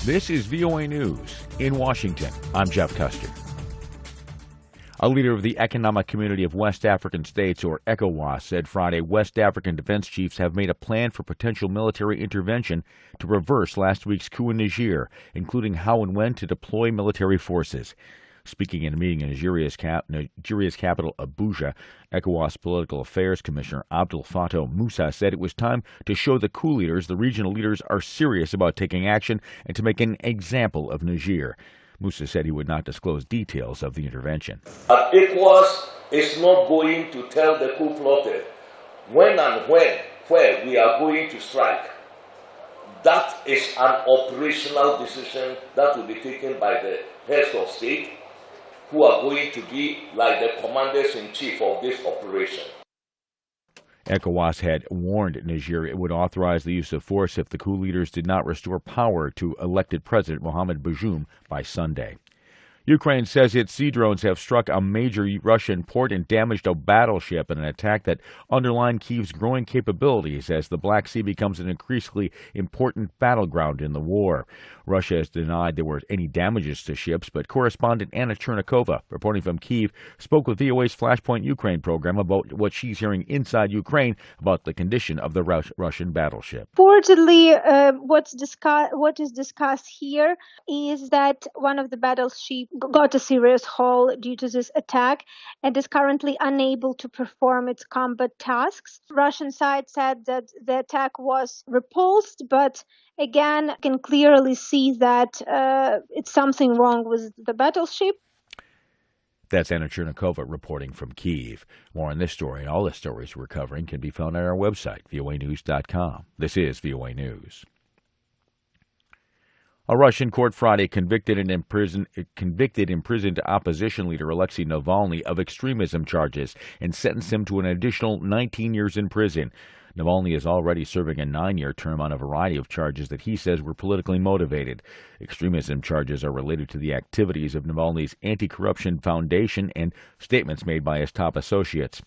This is VOA News. In Washington, I'm Jeff Custer. A leader of the Economic Community of West African States, or ECOWAS, said Friday West African defense chiefs have made a plan for potential military intervention to reverse last week's coup in Niger, including how and when to deploy military forces. Speaking in a meeting in Nigeria's capital, Abuja, ECOWAS Political Affairs Commissioner Abdel Fattah Musa said it was time to show the coup leaders the regional leaders are serious about taking action and to make an example of Niger. Musa said he would not disclose details of the intervention. ECOWAS is not going to tell the coup plotter when and where we are going to strike. That is an operational decision that will be taken by the heads of state, who are going to be like the commanders-in-chief of this operation. ECOWAS had warned Niger it would authorize the use of force if the coup leaders did not restore power to elected President Mohamed Bazoum by Sunday. Ukraine says its sea drones have struck a major Russian port and damaged a battleship in an attack that underlined Kyiv's growing capabilities as the Black Sea becomes an increasingly important battleground in the war. Russia has denied there were any damages to ships, but correspondent Anna Chernikova, reporting from Kyiv, spoke with VOA's Flashpoint Ukraine program about what she's hearing inside Ukraine about the condition of the Russian battleship. Reportedly, what is discussed here is that one of the battleships got a serious hole due to this attack and is currently unable to perform its combat tasks. Russian side said that the attack was repulsed, but again, can clearly see that it's something wrong with the battleship. That's Anna Chernikova reporting from Kyiv. More on this story and all the stories we're covering can be found on our website, voanews.com. This is VOA News. A Russian court Friday convicted imprisoned opposition leader Alexei Navalny of extremism charges and sentenced him to an additional 19 years in prison. Navalny is already serving a 9-year term on a variety of charges that he says were politically motivated. Extremism charges are related to the activities of Navalny's anti-corruption foundation and statements made by his top associates.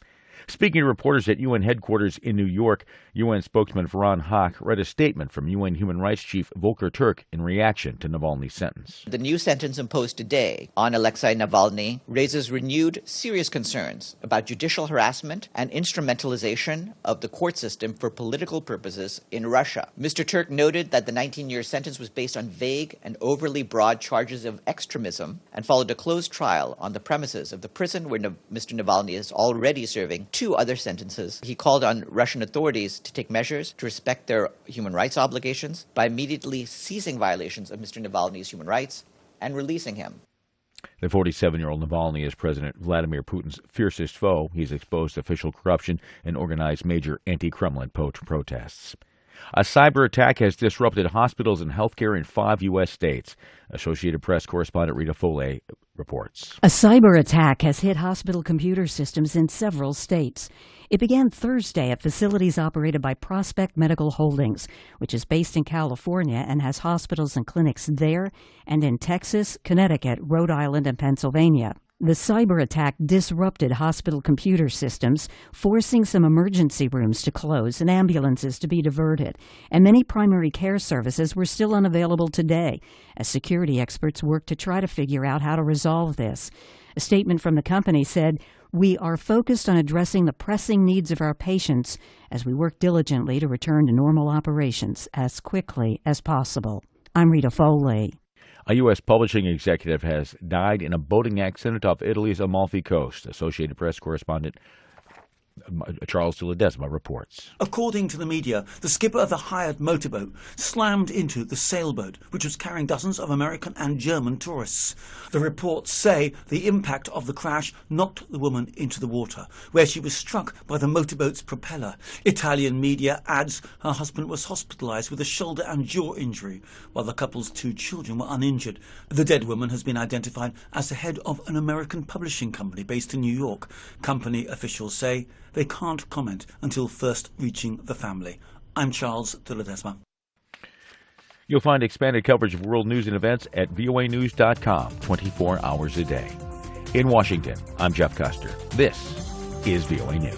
Speaking to reporters at UN headquarters in New York, UN spokesman Farhan Haq read a statement from UN Human Rights Chief Volker Turk in reaction to Navalny's sentence. The new sentence imposed today on Alexei Navalny raises renewed serious concerns about judicial harassment and instrumentalization of the court system for political purposes in Russia. Mr. Turk noted that the 19-year sentence was based on vague and overly broad charges of extremism and followed a closed trial on the premises of the prison where Mr. Navalny is already serving 2 other sentences. He called on Russian authorities to take measures to respect their human rights obligations by immediately ceasing violations of Mr. Navalny's human rights and releasing him. The 47-year-old Navalny is President Vladimir Putin's fiercest foe. He's exposed official corruption and organized major anti-Kremlin protests. A cyber attack has disrupted hospitals and healthcare in 5 U.S. states. Associated Press correspondent Rita Foley reports. A cyber attack has hit hospital computer systems in several states. It began Thursday at facilities operated by Prospect Medical Holdings, which is based in California and has hospitals and clinics there and in Texas, Connecticut, Rhode Island, and Pennsylvania. The cyber attack disrupted hospital computer systems, forcing some emergency rooms to close and ambulances to be diverted, and many primary care services were still unavailable today, as security experts work to try to figure out how to resolve this. A statement from the company said, "We are focused on addressing the pressing needs of our patients as we work diligently to return to normal operations as quickly as possible." I'm Rita Foley. A U.S. publishing executive has died in a boating accident off Italy's Amalfi Coast. Associated Press correspondent Charles de Ledesma reports. According to the media, the skipper of the hired motorboat slammed into the sailboat, which was carrying dozens of American and German tourists. The reports say the impact of the crash knocked the woman into the water, where she was struck by the motorboat's propeller. Italian media adds her husband was hospitalized with a shoulder and jaw injury, while the couple's 2 children were uninjured. The dead woman has been identified as the head of an American publishing company based in New York. Company officials say they can't comment until first reaching the family. I'm Charles de Ledesma. You'll find expanded coverage of world news and events at voanews.com 24 hours a day. In Washington, I'm Jeff Custer. This is VOA News.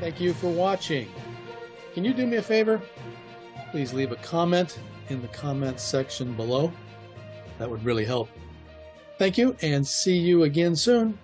Thank you for watching. Can you do me a favor? Please leave a comment in the comments section below. That would really help. Thank you, and see you again soon.